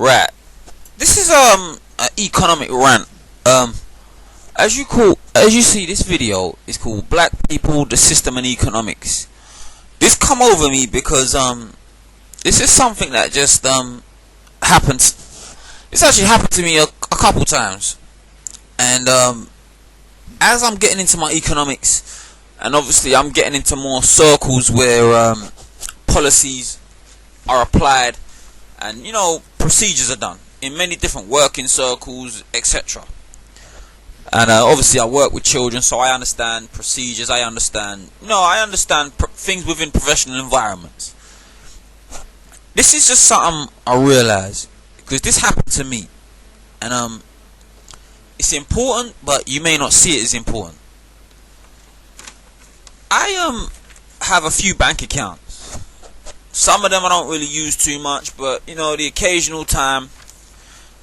Right. This is an economic rant. As you see, this video is called Black People, the System and Economics. This come over me because this is something that just happens. This actually happened to me a couple times, and as I'm getting into my economics, and obviously I'm getting into more circles where policies are applied, and procedures are done in many different working circles, etc. And obviously I work with children, so I understand procedures. I understand things within professional environments. This is just something I realize because this happened to me, and it's important, but you may not see it as important. I have a few bank accounts. Some of them I don't really use too much, but the occasional time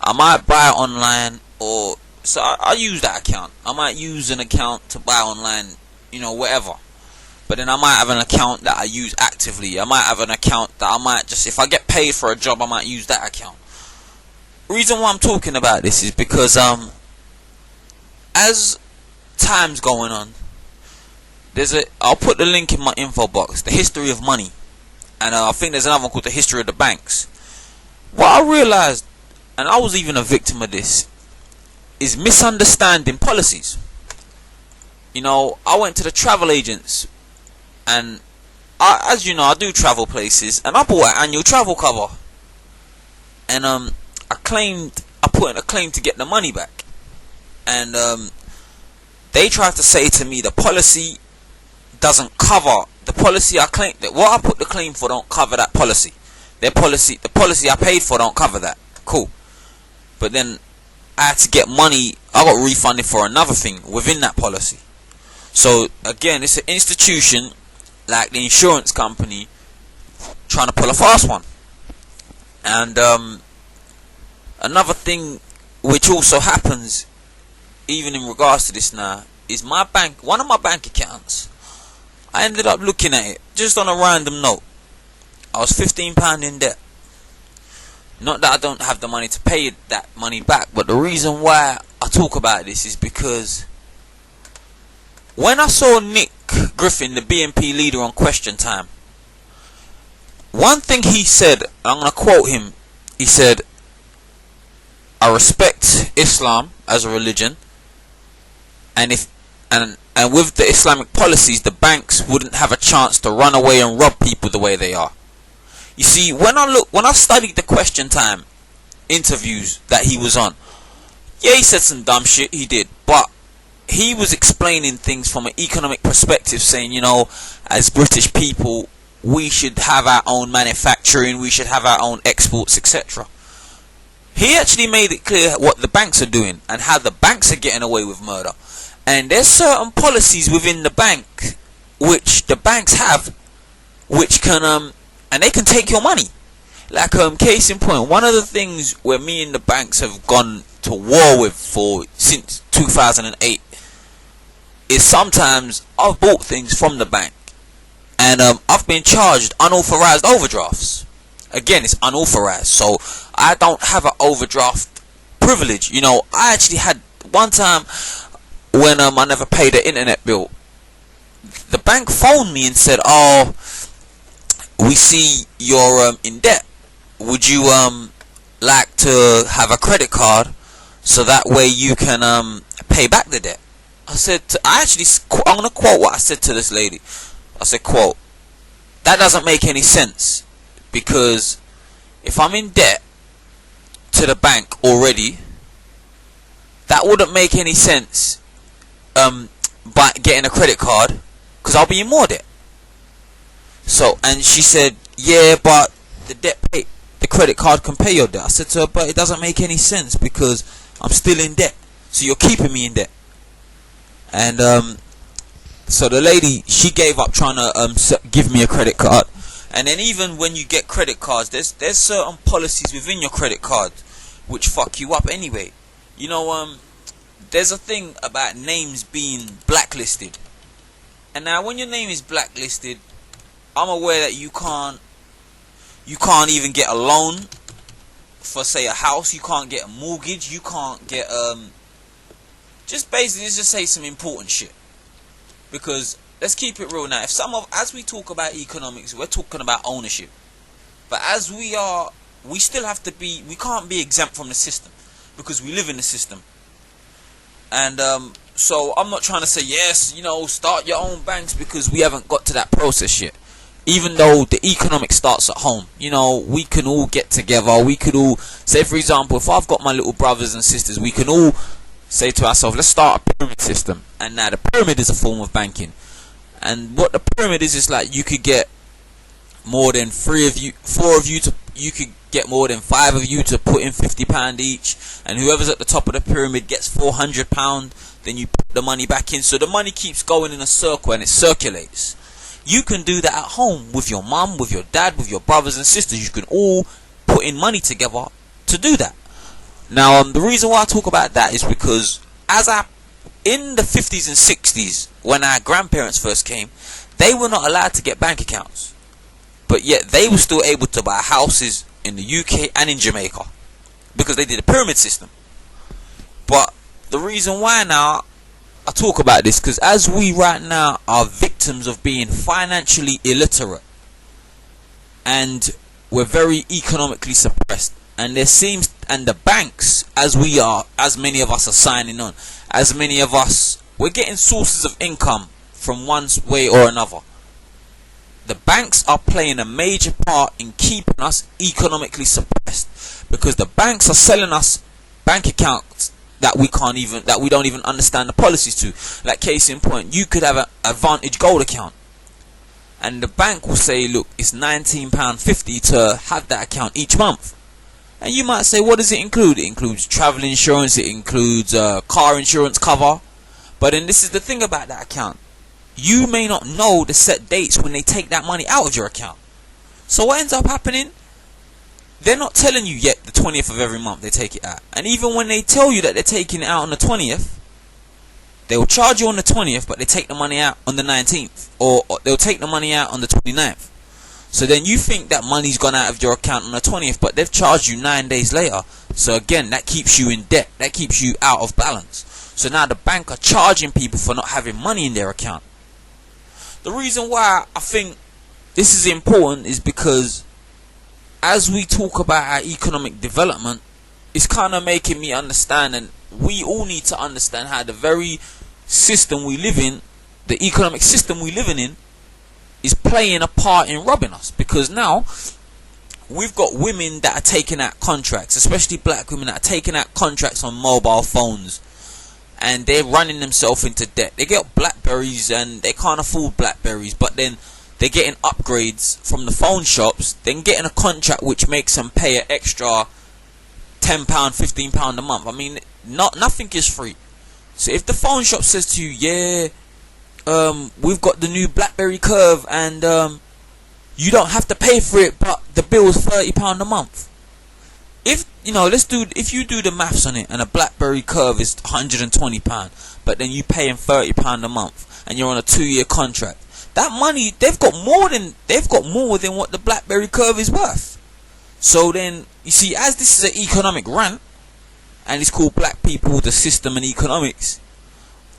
I might buy online, or so I use that account. I might use an account to buy online, whatever. But then I might have an account that I use actively. I might have an account that I might just, if I get paid for a job, I might use that account. The reason why I'm talking about this is because as time's going on, I'll put the link in my info box, The History of Money. And I think there's another one called The History of the Banks. What I realized, and I was even a victim of this, is misunderstanding policies. I went to the travel agents, and as you know, I do travel places, and I bought an annual travel cover, and I put in a claim to get the money back, and they tried to say to me the policy doesn't cover the policy I claim, that what I put the claim for don't cover that policy. The policy I paid for don't cover that. Cool. But then I had to get money. I got refunded for another thing within that policy. So again, it's an institution like the insurance company trying to pull a fast one. And another thing which also happens, even in regards to this now, is one of my bank accounts, I ended up looking at it just on a random note. I was £15 in debt. Not that I don't have the money to pay that money back, but the reason why I talk about this is because when I saw Nick Griffin, the BNP leader, on Question Time, one thing he said, I'm going to quote him, he said, "I respect Islam as a religion, and with the Islamic policies, the banks wouldn't have a chance to run away and rob people the way they are." You see, when I studied the Question Time interviews that he was on, yeah, he said some dumb shit, he did, but he was explaining things from an economic perspective, saying, as British people, we should have our own manufacturing, we should have our own exports, etc. He actually made it clear what the banks are doing and how the banks are getting away with murder. And there's certain policies within the bank which the banks have, which can and they can take your money. Like case in point, one of the things where me and the banks have gone to war with since 2008 is sometimes I've bought things from the bank and I've been charged unauthorized overdrafts. Again, it's unauthorized, so I don't have an overdraft privilege. I actually had one time when I never paid the internet bill, the bank phoned me and said, "Oh, we see you're in debt. Would you like to have a credit card so that way you can pay back the debt?" I'm gonna quote what I said to this lady. I said, quote, "That doesn't make any sense, because if I'm in debt to the bank already, that wouldn't make any sense by getting a credit card, because I'll be in more debt." So, and she said, "Yeah, but the credit card can pay your debt." I said to her, "But it doesn't make any sense, because I'm still in debt, so you're keeping me in debt." And so the lady, she gave up trying to give me a credit card. And then even when you get credit cards, there's certain policies within your credit card which fuck you up anyway. There's a thing about names being blacklisted. And now when your name is 'I'm aware that you can't even get a loan for say a house, you can't get a mortgage, you can't get just basically, let's just say some important shit. Because let's keep it real now. If as we talk about economics, we're talking about ownership. But as we still have to be, we can't be exempt from the system because we live in the system. And so I'm not trying to say yes, start your own banks, because we haven't got to that process yet. Even though the economics starts at home, we can all get together. We could all say, for example, if I've got my little brothers and sisters, we can all say to ourselves, let's start a pyramid system. And now the pyramid is a form of banking. And what the pyramid is like, you could get more than 4 of you to, you could get more than 5 of you to put in £50 each, and whoever's at the top of the pyramid gets £400. Then you put the money back in, so the money keeps going in a circle and it circulates. You can do that at home with your mum, with your dad, with your brothers and sisters. You can all put in money together to do that. Now, the reason why I talk about that is because in the 50s and 60s, when our grandparents first came, they were not allowed to get bank accounts. But yet they were still able to buy houses in the UK and in Jamaica because they did a pyramid system. But the reason why now I talk about this, because as we right now are victims of being financially illiterate, and we're very economically suppressed, and the banks, as many of us are signing on, as many of us, we're getting sources of income from one way or another. The banks are playing a major part in keeping us economically suppressed, because the banks are selling us bank accounts that we don't even understand the policies to. Like, case in point, you could have an Advantage Gold account, and the bank will say, look, it's £19.50 to have that account each month. And you might say, what does it include? It includes travel insurance, it includes car insurance cover. But then this is the thing about that account. You may not know the set dates when they take that money out of your account. So what ends up happening? They're not telling you yet the 20th of every month they take it out. And even when they tell you that they're taking it out on the 20th, they'll charge you on the 20th, but they take the money out on the 19th. Or they'll take the money out on the 29th. So then you think that money's gone out of your account on the 20th, but they've charged you 9 days later. So again, that keeps you in debt. That keeps you out of balance. So now the bank are charging people for not having money in their account. The reason why I think this is important is because as we talk about our economic development, it's kind of making me understand, and we all need to understand, how the very system we live in, the economic system we live in, is playing a part in robbing us. Because now we've got women that are taking out contracts, especially black women that are taking out contracts on mobile phones, and they're running themselves into debt. They get Blackberries and they can't afford Blackberries, but then they're getting upgrades from the phone shops, then getting a contract which makes them pay an extra £10, £15 a month. I mean, nothing is free. So if the phone shop says to you, yeah, we've got the new BlackBerry Curve, and you don't have to pay for it, but the bill is £30 a month. If you do the maths on it, and a BlackBerry Curve is £120, but then you paying £30 a month, and you're on a 2-year contract, that money, they've got more than what the BlackBerry Curve is worth. So then you see, as this is an economic rant, and it's called Black People, the System and Economics,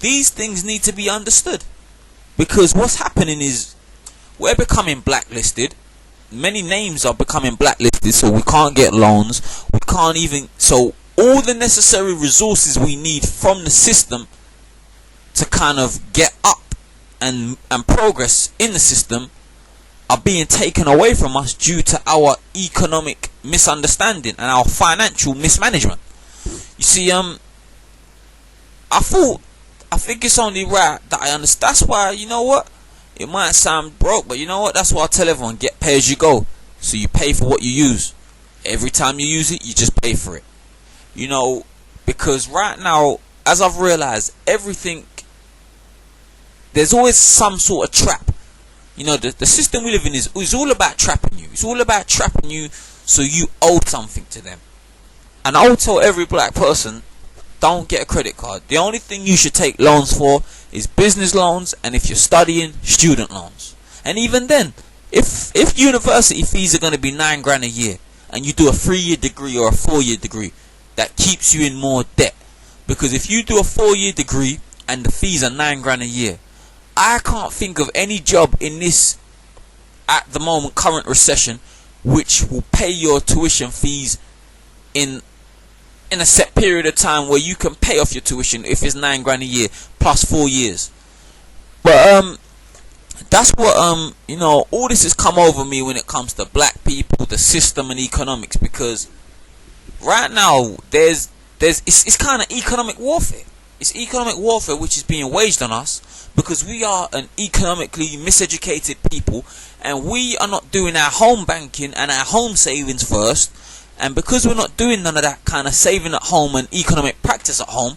these things need to be understood. Because what's happening is we're becoming blacklisted. Many names are becoming blacklisted, so we can't get loans. We can't even, so all the necessary resources we need from the system to kind of get up and progress in the system are being taken away from us due to our economic misunderstanding and our financial mismanagement. You see, I think it's only right that I understand. That's why, you know what, it might sound broke, but you know what, that's why I tell everyone, get pay as you go. So you pay for what you use. Every time you use it, you just pay for it. Because right now, as I've realized, everything, there's always some sort of trap. The system we live in is all about trapping you. It's all about trapping you so you owe something to them. And I will tell every black person, don't get a credit card. The only thing you should take loans for is business loans, and if you're studying, student loans. And even then, if university fees are going to be £9 grand a year, and you do a 3-year degree or a 4-year degree, that keeps you in more debt. Because if you do a 4-year degree and the fees are $9,000 a year, I can't think of any job in this, at the moment, current recession, which will pay your tuition fees in a set period of time where you can pay off your tuition if it's $9,000 a year plus 4 years. But that's what all this has come over me when it comes to black people, the system, and economics. Because right now it's kind of economic warfare. It's economic warfare which is being waged on us because we are an economically miseducated people, and we are not doing our home banking and our home savings first. And because we're not doing none of that kind of saving at home and economic practice at home,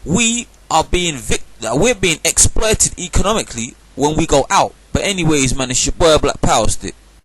we are we're being exploited economically when we go out. But anyways, man, it's your boy Blackpowerstick.